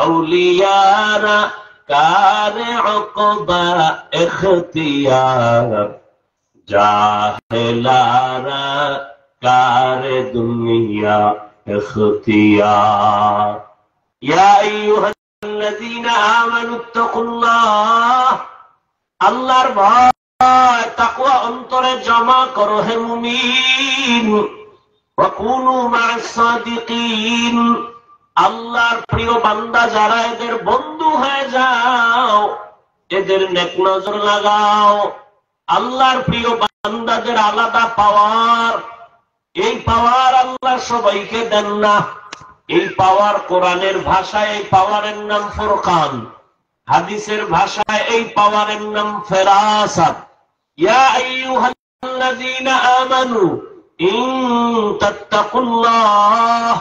আউলিয়ারা কারে উকবা ইখতিয়ার, জাহেলারা কারে দুনিয়া ইখতিয়ার। ইয়া আইয়ুহাল্লাযীনা আমানুত্তাকুল্লাহ, আল্লাহর ভয় তাকওয়া অন্তরে জমা করো হে মুমিন। ওয়া কুনু মা'আস সাদিকিন, আল্লাহর প্রিয় বান্দা যারা, এদের বন্ধু হয়ে যাও, এদের নেক নজর লাগাও। আল্লাহর প্রিয় বান্দাদের আলাদা পাওয়ার, এই পাওয়ার আল্লাহ সবাইকে দেন না। এই পাওয়ার কোরআনের ভাষায় এই পাওয়ারের নাম ফুরকান, হাদিসের ভাষায় এই পাওয়ারের নাম ফেরাসাত। ইয়া আইয়ুহাল্লাযীনা আমানু ইন তাত্তাকুল্লাহ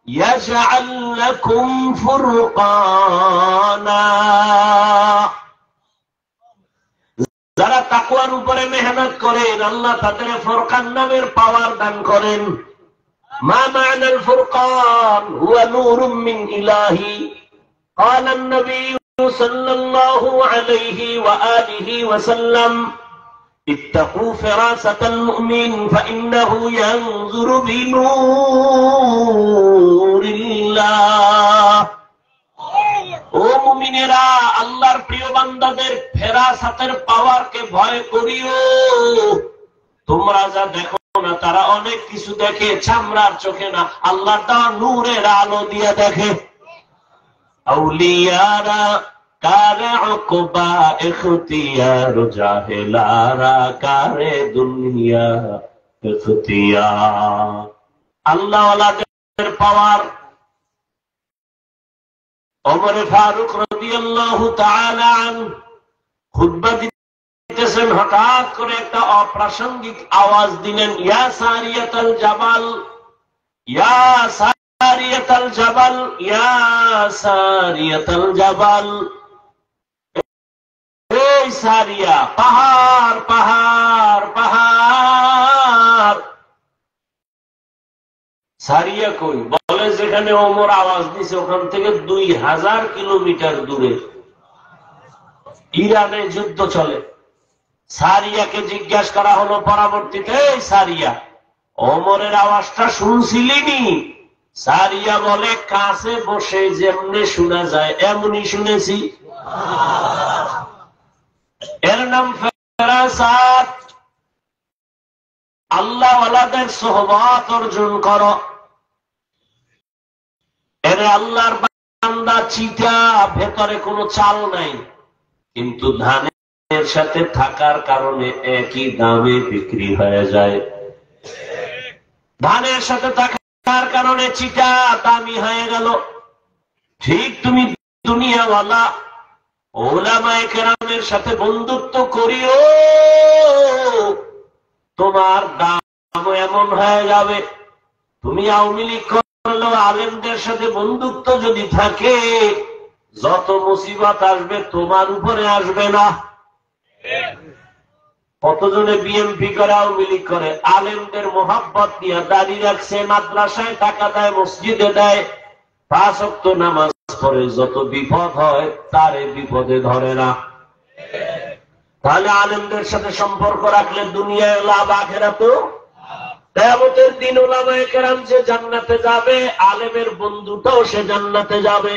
ইয়াজআল লাকুম ফুরকানা, যারা তাকওয়ার উপরে মেহনত করেন, আল্লাহ তাদের ফুরকান নামের পাওয়ার দান করেন। মা মা'নাল ফুরকান হুয়া নূরুম মিন ইলাহি। قال النبي صلى الله عليه وآله وسلم اتقوا فراسة المؤمن فإنه ينظر بنور الله। ও মুমিনেরা, আল্লাহর প্রিয় বান্দাদের ফেরাসাতের পাওয়ারকে ভয় করিও। তোমরা যা দেখো না, তারা অনেক কিছু দেখে চামড়ার চোখে না, আল্লাহর দেওয়া নূরের আলো দিয়ে দেখে। আউলিয়ারা কারে উকবা ইখতিয়ার, জাহেলারা কারে দুনিয়া ইখতিয়ার। আল্লাহ ওয়ালাদের পাওয়ার। ওমর ফারুক রাদিয়াল্লাহু তাআলা আনহু খুতবা দিতেছেন, হঠাৎ করে একটা অপ্রাসঙ্গিক আওয়াজ দিলেন, ইয়া সারিয়াতাল জাবাল, ইয়া সারিয়াতাল জাবাল, ইয়া সারিয়াতাল জাবাল। এই সারিয়া, পাহাড় পাহাড় পাহাড়। সারিয়া কই? বলে যেখানে ওমর আওয়াজ দিছে ওখান থেকে 2000 কিলোমিটার দূরে, ইরানে যুদ্ধ চলে। সারিয়াকে জিজ্ঞাসা করা হলো পরবর্তীতে, এই সারিয়া, ওমরের আওয়াজটা শুনছিলিনি? সারিয়া বলে, কাছে বসে যেমনি শোনা যায় এমনি শুনেছি। এর নাম ফেরাসাত। আল্লাহ ওয়ালাদের সোহবত অর্জন করো। এর আল্লাহর বান্দা চিটা, ভেতরে কোনো চাল নাই, কিন্তু ধানের সাথে থাকার কারণে একই দামে বিক্রি হয়ে যায়। ধানের সাথে থাকার কারণে চিটা দামি হয়ে গেল। ঠিক তুমি দুনিয়াওয়ালা ওলামায়ে কেরামের সাথে বন্ধুত্ব করিও, তোমার দাম এমন হয়ে যাবে। তুমি আওয়ামী লীগ করলেও আলেমদের সাথে বন্ধুত্ব যদি থাকে, যত মুসিবত আসবে তোমার উপরে আসবে না। কতজনে বিএমপি করে, আওয়ামী লীগ করে, আলেমদের মোহাব্বত নিয়ে দাঁড়িয়ে রাখছে, মাদ্রাসায় টাকা দেয়, মসজিদে দেয়, 5 ওয়াক্ত নামাজ পড়ে, যত বিপদ হয় তারে বিপদে ধরে না। তাহলে আলেমদের সাথে সম্পর্ক রাখলে দুনিয়ায় লাভ, আখিরাতেও। কিয়ামতের দিন উলামায়ে কেরাম যে জান্নাতে যাবে, আলেমের বন্ধুটাও সে জান্নাতে যাবে।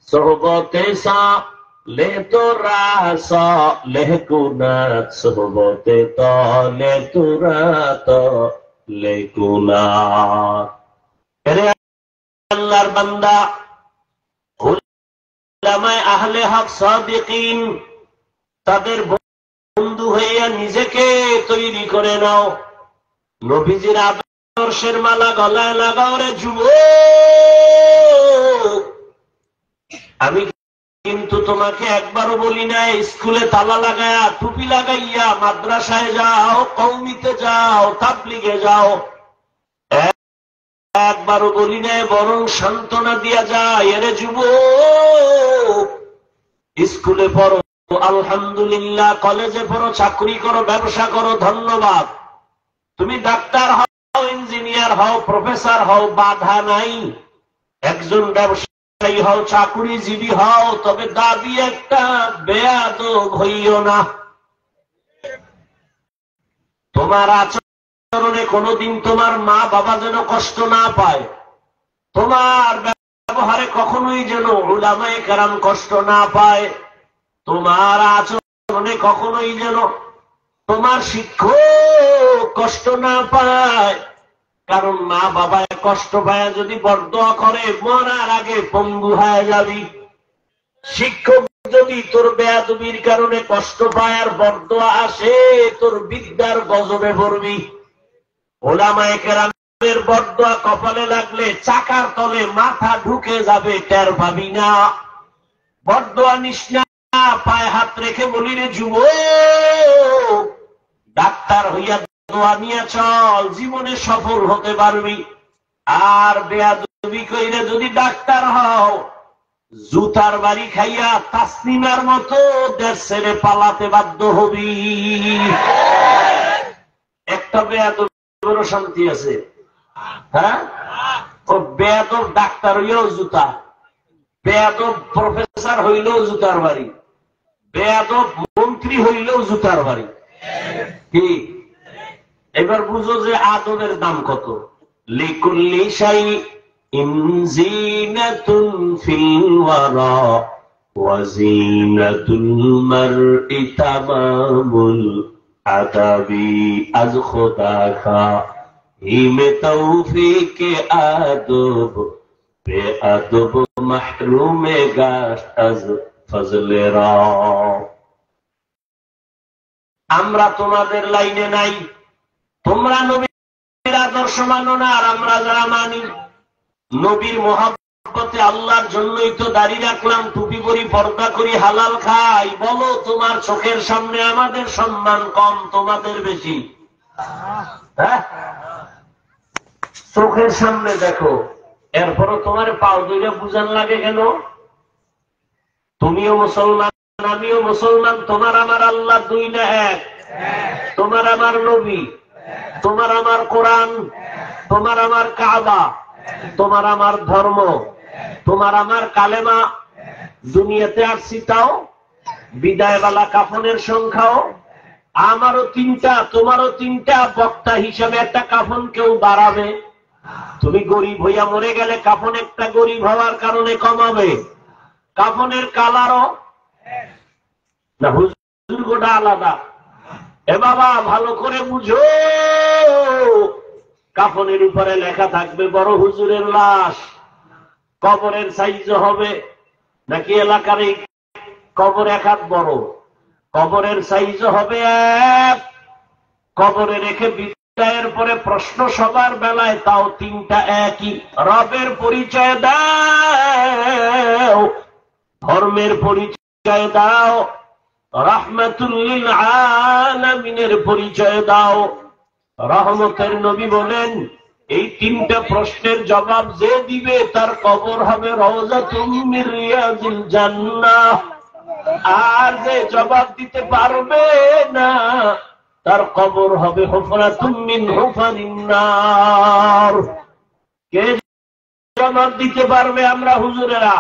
সোহবতে সালে তোরা সালেকুনাত, সোহবতে তলে তোরা তলেকুনাত। আরে আল্লাহর বান্দা, উলামায়ে আহলে হক সাদিকিন, তাদের বন্ধু হইয়া নিজেকে তৈরি করে নাও। নবীজির আদর্শের মালা গলায় লাগাও রে যুবক। আমি কিন্তু তোমাকে একবারও বলি না স্কুলে তালা লাগায়া, টুপি লাগাইয়া মাদ্রাসায় যাও, কওমিতে যাও, তাবলিগে যাও। একবারও বলি না, বরং সান্ত্বনা দিয়া যায়, এরে যুবক স্কুলে পড়ো আলহামদুলিল্লাহ, কলেজে পড়ো, চাকরি করো, ব্যবসা করো, ধন্যবাদ। তুমি ডাক্তার হও, ইঞ্জিনিয়ার হও, প্রফেসর হও, বাধা নাই। একজন ব্যবসায়ী হও, চাকুরিজীবী হও, তবে দাবি একটা, বেয়াদব হইও না। তোমার আচরণে কোনোদিন তোমার মা বাবা যেন কষ্ট না পায়, তোমার ব্যবহারে কখনোই যেন উলামায়ে কেরাম কষ্ট না পায়, তোমার আচরণে কখনোই যেন তোমার শিক্ষক কষ্ট না পায়। কারণ মা বাবা কষ্ট পায় যদি বরদোয়া করে, মরার আগে পঙ্গু হয়ে যাবি। শিক্ষক যদি তোর বেয়াদবির কারণে কষ্ট পায় আর বরদোয়া আসে, তোর বিদ্যার গজবে পড়বি। উলামায়ে কেরামের বরদোয়া কপালে লাগলে চাকার তলে মাথা ঢুকে যাবে, টের পাবি না। বরদোয়া নিস না, পায়ে হাত রেখে বলি রে যুবক, ডাক্তার হইয়া দোয়া নিয়ে চল, জীবনে সফল হতে পারবি। আর বেয়াদবি কইরে যদি ডাক্তার হও, জুতার বাড়ি খাইয়া তাসনিমার মতো দেশ ছেড়ে পালাতে বাধ্য হবি। একটা বেয়াদবেরও শান্তি আছে? হ্যাঁ, ও বেয়াদব ডাক্তার হইলেও জুতা, বেয়াদব প্রফেসর হইলেও জুতার বাড়ি, বেয়াদব মন্ত্রী হইলেও জুতার বাড়ি। কি এবার বুঝো যে আদবের দাম কত। লিকুল্লি শাইইন যিনাতুন ফিল ওয়ারা ওয়া যিনাতুল মারই তামামুল আদাবি। আজ খোদা খা হিমে তৌফিকে আদব, বেআদব মাহরুমে গাশত আজ ফজলে রা। আমরা তোমাদের লাইনে নাই, তোমরা নবীর আদর্শ মানো না, আর আমরা যারা মানি নবীর মহব্বতে আল্লাহর জন্যই তো দাড়ি রাখলাম, টুপি পরি, পর্দা করি, হালাল খাই। বলো তোমার চোখের সামনে আমাদের সম্মান কম, তোমাদের বেশি? হ্যাঁ, চোখের সামনে দেখো, এরপরও তোমার পাও দুইটা বুঝান লাগে কেন? তুমিও মুসলমান, আমিও মুসলমান, তোমার আমার আল্লাহ দুই না এক? তোমার আমার নবী, তোমার আমার কোরআন, তোমার আমার কাবা, তোমার আমার ধর্ম, তোমার আমার কালেমা। দুনিয়াতে আসছি তাও বিদায়বেলা কাফনের সংখ্যাও আমারও 3টা, তোমারও 3টা। বক্তা হিসাবে একটা কাফন কেউ বাড়াবে? তুমি গরিব হইয়া মরে গেলে কাফন একটা গরিব হওয়ার কারণে কমাবে? কাফনের কালারও না, হুজুর গোটা আলাদা। এ বাবা ভালো করে বুঝো, কাফনের উপরে লেখা থাকবে বড় হুজুরের লাশ। কবরের সাইজ হবে নাকি এলাকার এই কবর এক হাত বড়? কবরের সাইজ হবে এক। কবরে রেখে বিদায়ের পরে প্রশ্ন সবার বেলায় তাও 3টা একই। রবের পরিচয় দাও, ধর্মের পরিচয় দাও, রাহমাতুল লিল আলামিনের পরিচয় দাও। রহমতের নবী বলেন, এই তিনটা প্রশ্নের জবাব যে দিবে তার কবর হবে রওজাতুম মির রিয়াজিল জান্নাহ। আর যে জবাব দিতে পারবে না তার কবর হবে হুফরাতুম মিন হুফারিন নার। কে জবাব দিতে পারবে? আমরা হুজুরেরা,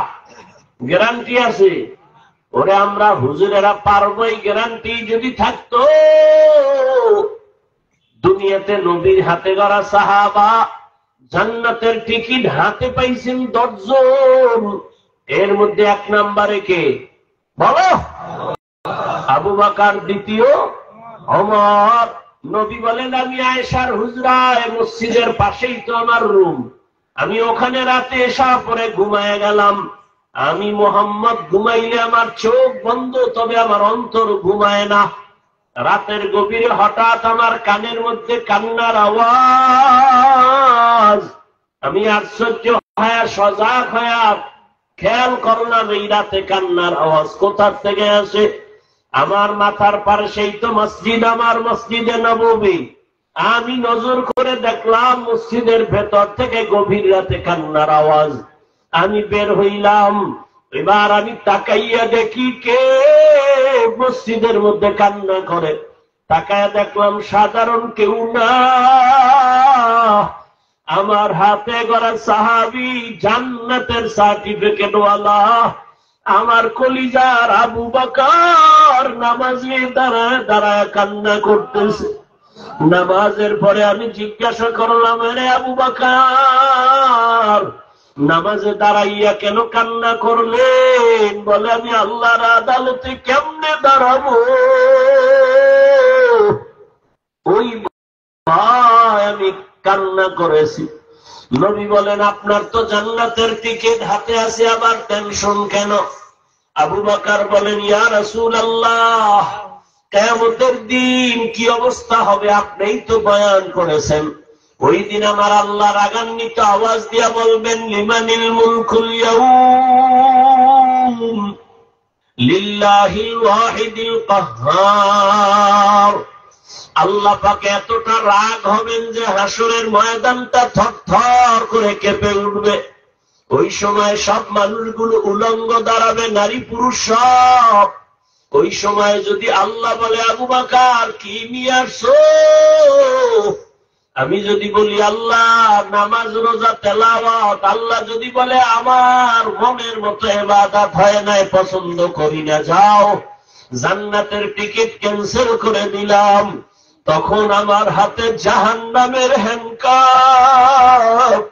গ্যারান্টি আছে। ওরে আমরা হুজুরেরা পারবই, গ্যারান্টি যদি থাকতো দুনিয়াতে নবীর হাতে গড়া সাহাবা জান্নাতের টিকিট হাতে পাইছেন 10 জন। এর মধ্যে 1 নম্বরে কে বলো? আবু বকর, দ্বিতীয় ওমর। নবী বলেন আমি আয়েশার হুজরায়, মসজিদের পাশেই তো আমার রুম, আমি ওখানে রাতে এসা পরে ঘুমায় গেলাম। আমি মোহাম্মদ ঘুমাইলে আমার চোখ বন্ধ, তবে আমার অন্তর ঘুমায় না। রাতের গভীরে হঠাৎ আমার কানের মধ্যে কান্নার আওয়াজ। আমি আশ্চর্য হয়ে সজাগ হয়ে খেয়াল করলাম এই রাতে কান্নার আওয়াজ কোথা থেকে আসে। আমার মাথার পাশেই তো মসজিদ, আমার মসজিদে নববী। আমি নজর করে দেখলাম মসজিদের ভেতর থেকে গভীর রাতে কান্নার আওয়াজ। আমি বের হইলাম। এবার আমি তাকাইয়া দেখি কে মসজিদের মধ্যে কান্না করে। তাকাইয়া দেখলাম সাধারণ কেউ না, আমার হাতে গড়া সাহাবী, জান্নাতের সার্টিফিকেট ওয়ালা, আমার কলিজার আবু বকর নামাজে দাঁড়ায় দাঁড়ায় কান্না করতেছে। নামাজের পরে আমি জিজ্ঞাসা করলাম, রে আবু বকর, নামাজে দাঁড়াইয়া কেন কান্না করলেন? বলে আমি আল্লাহর আদালতে কেমনে দাঁড়াবো, ওই ভয় আমি কান্না করেছি। নবী বলেন আপনার তো জান্নাতের টিকিট হাতে আছে, আবার টেনশন কেন? আবু বকর বলেন ইয়া রাসূলুল্লাহ, কিয়ামতের দিন কি অবস্থা হবে আপনিই তো বয়ান করেছেন। ওই দিন আমার আল্লাহ রাগান্বিত আওয়াজ দিয়া বলবেন লিমানিল মুলকুল ইয়াউম লিল্লাহিল ওয়াহিদিল কাহ্হার। আল্লাহ পাক এতটা রাগ হবেন যে হাসরের ময়দানটা থরথর করে কেঁপে উঠবে। ওই সময় সব মানুষগুলো উলঙ্গ দাঁড়াবে, নারী পুরুষ সব। ওই সময় যদি আল্লাহ বলে আবু বকর কি নিয়ে আসছো, আমি যদি বলি আল্লাহ নামাজ রোজা তেলাওয়াত, আল্লাহ যদি বলে আমার মনের মতো ইবাদত হয় নাই, পছন্দ করি না, যাও জান্নাতের টিকিট ক্যান্সেল করে দিলাম, তখন আমার হাতে জাহান্নামের হ্যান্ডকাপ,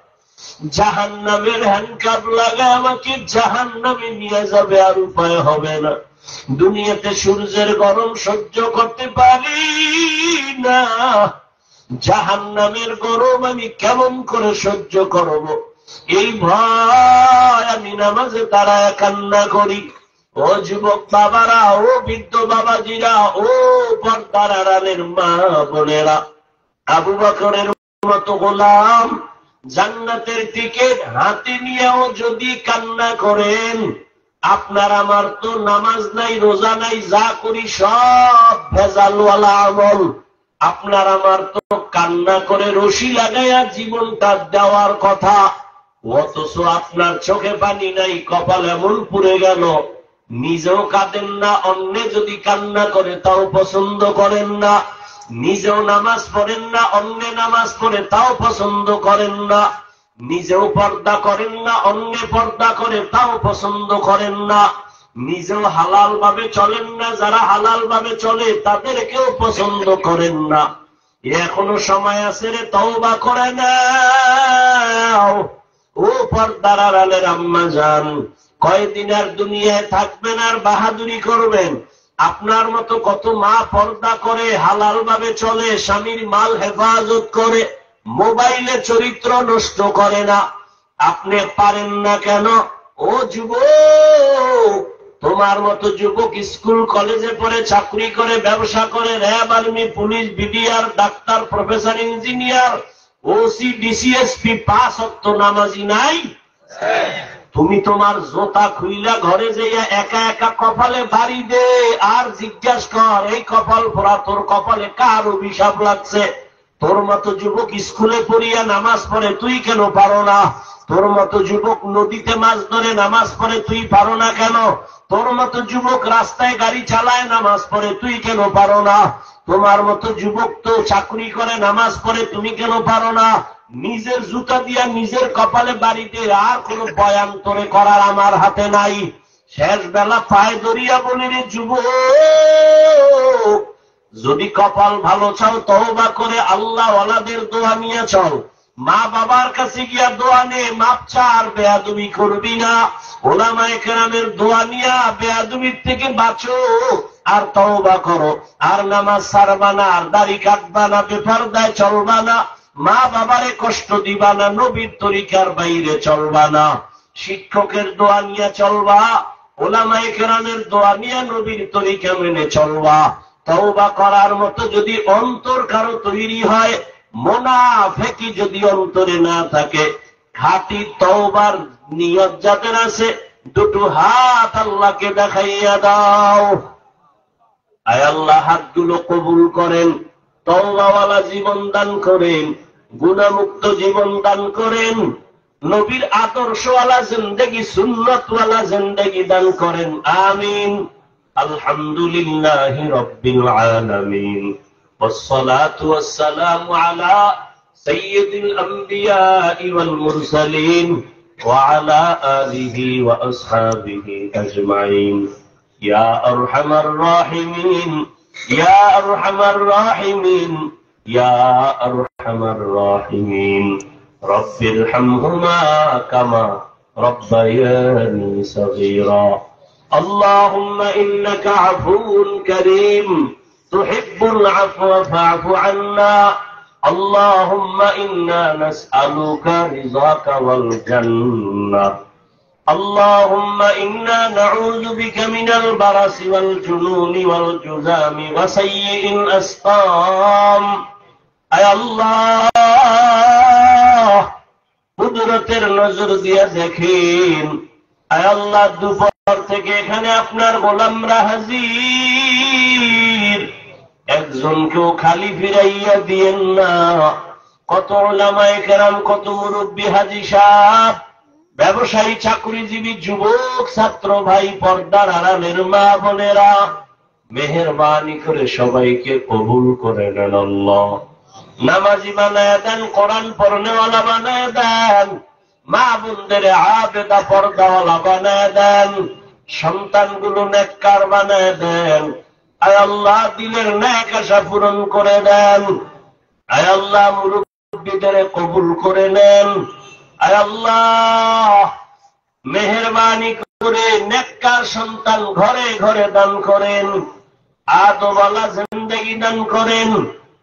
জাহান্নামের হ্যান্ডকাপ লাগায় আমাকে জাহান্নামে নিয়ে যাবে, আর উপায় হবে না। দুনিয়াতে সূর্যের গরম সহ্য করতে পারি না, জাহান্নামের গরম আমি কেমন করে সহ্য করব? এই ভয় আমি নামাজে দাঁড়ায় কান্না করি। ও যুবক বাবারা, ও বৃদ্ধ বাবাজিরা, ও পর্দার আড়ালের মা বোনেরা, আবু বকরের মতো গোলাম জান্নাতের টিকিট হাতে নিয়েও যদি কান্না করেন, আপনার আমার তো নামাজ নাই, রোজা নাই, যা করি সব ভেজালওয়ালা আমল। আপনার আমার তো কান্না করে রশি লাগাইয়া জীবনটা দেওয়ার কথা, অথচ আপনার চোখে পানি নাই, কপাল এমন পুড়ে গেল, নিজেও কাঁদেন না, অন্য যদি কান্না করে তাও পছন্দ করেন না, নিজেও নামাজ পড়েন না, অন্য নামাজ পড়ে তাও পছন্দ করেন না, নিজেও পর্দা করেন না, অন্য পর্দা করে তাও পছন্দ করেন না, নিজেও হালাল ভাবে চলেন না, যারা হালাল ভাবে চলে তাদেরকেও পছন্দ করেন না। এখনো সময় আছে রে, তওবা করে নাও। ও পর্দার আড়ালের আম্মা জান, কয়দিন আর দুনিয়ায় থাকবেন আর বাহাদুরি করবেন? আপনার মতো কত মা পর্দা করে, হালাল ভাবে চলে, স্বামীর মাল হেফাজত করে, মোবাইলে চরিত্র নষ্ট করে না। আপনি পারেন না কেন? ও যুবক, তোমার মতো যুবক স্কুল কলেজে পড়ে, চাকরি করে, ব্যবসা করে, RAB, army, police, BDR, doctor, professor, engineer, OC, DC SP, 5 ওয়াক্ত নামাজি নাই? তুমি তোমার জোতা খুইলা ঘরে যাইয়া একা একা কপালে বাড়ি দে, আর জিজ্ঞাসা কর এই কপাল ভরা তোর কপালে কার অভিশাপ লাগছে? তোর মতো যুবক স্কুলে পড়িয়া নামাজ পড়ে, তুই কেন পারো না? তোর মতো যুবক নদীতে মাছ ধরে নামাজ পড়ে, তুই পারো না কেন? তোর মতো যুবক রাস্তায় গাড়ি চালায় নামাজ পড়ে, তুই কেন পারো না? তোমার মতো যুবক তো চাকরি করে নামাজ পড়ে, তুমি কেন পারো না? নিজের জুতা দিয়া নিজের কপালে বাড়িতে আর কোন বয়ান তোরে করার আমার হাতে নাই। শেষ বেলা পায়ে দরিয়া বলি, রে যুবক, যদি কপাল ভালো চাও তওবা করে আল্লাহ ওয়ালাদের দোয়া নিয়ে চল। মা বাবার কাছে গিয়া দোয়া নে, মাপ চা, আর বেয়াদবি করবি না। ওলামায়ে কেরামের দোয়া নিয়া বেয়াদবির থেকে বাঁচো আর তওবা করো। আর নামাজ ছাড়বা না, আর দাড়ি কাটবা না, বেপরদায় চলবা না, মা বাবারে কষ্ট দিবা না, নবীর তরিকার বাইরে চলবা না। শিক্ষকের দোয়া নিয়ে চলবা, ওলামায়ে কেরামের দোয়া নিয়ে নবীর তরিকা মেনে চলবা। তওবা করার মতো যদি অন্তর কারো তৈরি হয়, মুনাফিকি যদি অন্তরে না থাকে, খাঁটি তওবার নিয়ত যাদের আছে, দুটো হাত আল্লাহকে দেখাইয়া দাও। আয় আল্লাহ, হাতগুলো কবুল করেন, তওবাওয়ালা জীবন দান করেন, গুনাহমুক্ত জীবন দান করেন, নবীর আদর্শওয়ালা জিন্দেগি, সুন্নতওয়ালা জিন্দেগি দান করেন। আমিন। আলহামদুলিল্লাহি রাব্বিল আলামিন, ওয়াসসালাতু ওয়াসসালামু আলা সাইয়্যিদিল আমবিয়াই ওয়াল মুরসালিন ওয়া আলা আলিহি ওয়া আসহাবিহি আজমাইন। ইয়া আরহামার রাহিমিন, ইয়া আরহামার রাহিমিন, ইয়া আরহামার রাহিমিন। রব্বিরহামহুমা কামা রব্বায়ানি সগীরা। اللهم إنك عفو كريم تحب العفو فاعف عنا. اللهم إنا نسألك رضاك والجنة. اللهم إنا نعوذ بك من البرص والجنون والجذام وسيء الأسقام. أي الله কুদরতের নজর দিয়া দেখেন, আয় আল্লাহ দুপুর থেকে এখানে আপনার গোলামরা হাজির, একজনকেও খালি ফিরাইয়া দিয়েন না। কত উলামায়ে কেরাম, কত মুরব্বী, হাজী সাহেব, ব্যবসায়ী, চাকরিজীবী, যুবক, ছাত্র ভাই, পর্দার আড়ালের মা বোনেরা, মেহেরবানি করে সবাইকে কবুল করে নেন আল্লাহ। নামাজি বানায় দেন, কোরআন পড়নেওয়ালা বানায় দেন, মা বোনদের আবেদা পর্দাওয়ালা বানায় দেন, সন্তানগুলো নেককার বানায় দেন। আয় আল্লাহ, দিলের নেক আশা পূরণ করে দেন। আয় আল্লাহ, মুরব্বীদের কবুল করে নেন। আয় আল্লাহ, মেহেরবানি করে নেককার সন্তান ঘরে ঘরে দান করেন, আদওয়ালা জিন্দেগি দান করেন।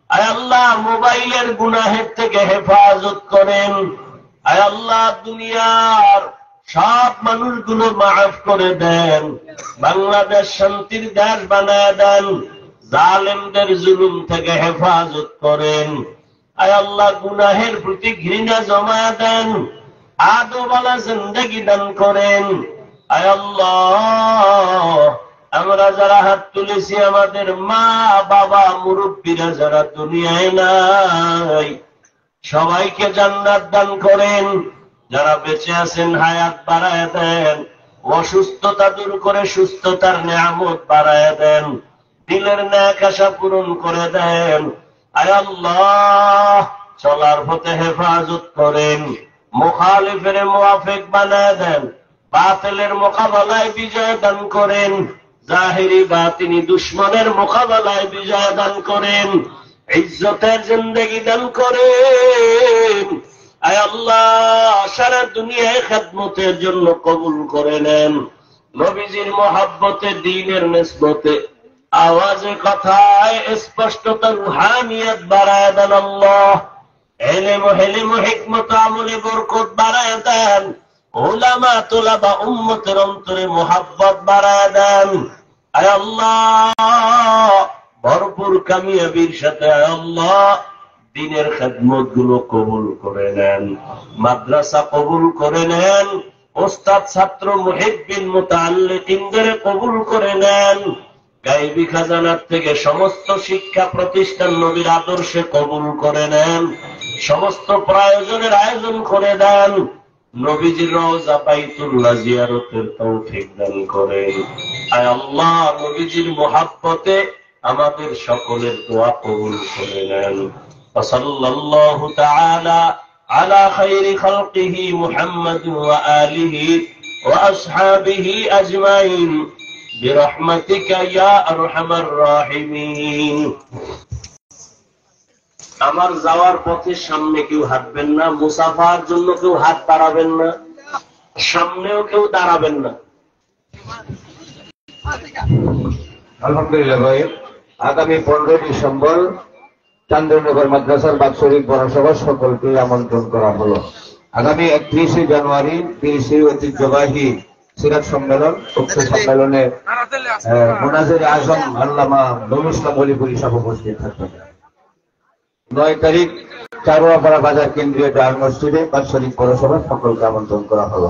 আয় আল্লাহ, মোবাইলের গুনাহের থেকে হেফাজত করেন। আয় আল্লাহ, দুনিয়ার সব মানুষগুলো মাফ করে দেন। বাংলাদেশ শান্তির দেশ বানায় দেন, জালেমদের জুলুম থেকে হেফাজত করেন। আয় আল্লাহ, গুনাহের প্রতি ঘৃণা জমা দেন, আদওয়ালা জিন্দেগি দান করেন। আয় আল্লাহ, আমরা যারা হাত তুলেছি, আমাদের মা বাবা মুরব্বীরা যারা দুনিয়ায় নাই, সবাইকে জান্নাত দান করেন। যারা বেঁচে আছেন হায়াত বাড়ায় দেন, অসুস্থতা দূর করে সুস্থতার নিয়ামত বাড়ায় দেন, দিলের নেক আশা পূরণ করে দেন। আয় আল্লাহ, চলার পথে হেফাজত করেন, মুখালিফের মুওয়াফিক বানায় দেন, বাতিলের মোকাবেলায় বিজয় দান করেন, জাহিরি বাতিনি দুশ্মনের মোকাবেলায় বিজয় দান করেন, ইজ্জতের জিন্দেগি দান করেন। আয় আল্লাহ, সারা দুনিয়ায় খেদমতের জন্য কবুল করে নেন। নবীজির মহাব্বতে, দ্বীনের নিসবতে, আওয়াজে কথায় স্পষ্টতা, রুহানিয়ত বাড়ায় দেন আল্লাহ। ইলম হিকমত আমলে বরকত বাড়ায় দেন। উলামা তুলাবা উম্মতের অন্তরে মুহাব্বত বাড়ায় দেন। আয় আল্লাহ, ভরপুর কামিয়াবির সাথে আয় আল্লাহ দ্বীনের খেদমত গুলো কবুল করে নেন, মাদ্রাসা কবুল করে নেন, ওস্তাদ ছাত্র মুহিব্বিন মুতাআল্লিকিনদের কবুল করে নেন। গায়বী খাজানার থেকে সমস্ত শিক্ষা প্রতিষ্ঠান নবীর আদর্শে কবুল করে নেন, সমস্ত প্রয়োজনের আয়োজন করে দেন, নবীজির রওজা বাইতুল্লাহ জিয়ারতের তৌফিক দান করেন। আয় আল্লাহ, নবীজির মুহাব্বতে আমাদের সকলের দোয়া কবুল করে নেন। সাল্লাল্লাহু তাআলা আলা খায়রি খালকিহি মুহাম্মাদ ওয়া আলিহি ওয়া আসহাবিহি আজমাইন বিরহমাতিকা ইয়া আরহামার রাহিমিন। আমার যাওয়ার পথে সামনে কেউ হাঁটবেন না, মুসাফার জন্য কেউ হাত বাড়াবেন না, সামনেও কেউ দাঁড়াবেন না। আলহামদুলিল্লাহ ভাই, আগামী 15 ডিসেম্বর চান্দ্রনগর মাদ্রাসার বাৎসরিক বড়সভা সকলকে আমন্ত্রণ করা হলো। আগামী 31 জানুয়ারি 30 ঐতিহ্যবাহী সিরাত সম্মেলন, উক্ত সম্মেলনে মুনাজির আজম আল্লামা নুরুল ইসলাম অলিপুরি সাহেব উপস্থিত থাকবেন। 9 তারিখ চারুয়াপাড়া বাজার কেন্দ্রীয় জামে মসজিদে বাৎসরিক বড়সভা সকলকে আমন্ত্রণ করা হলো।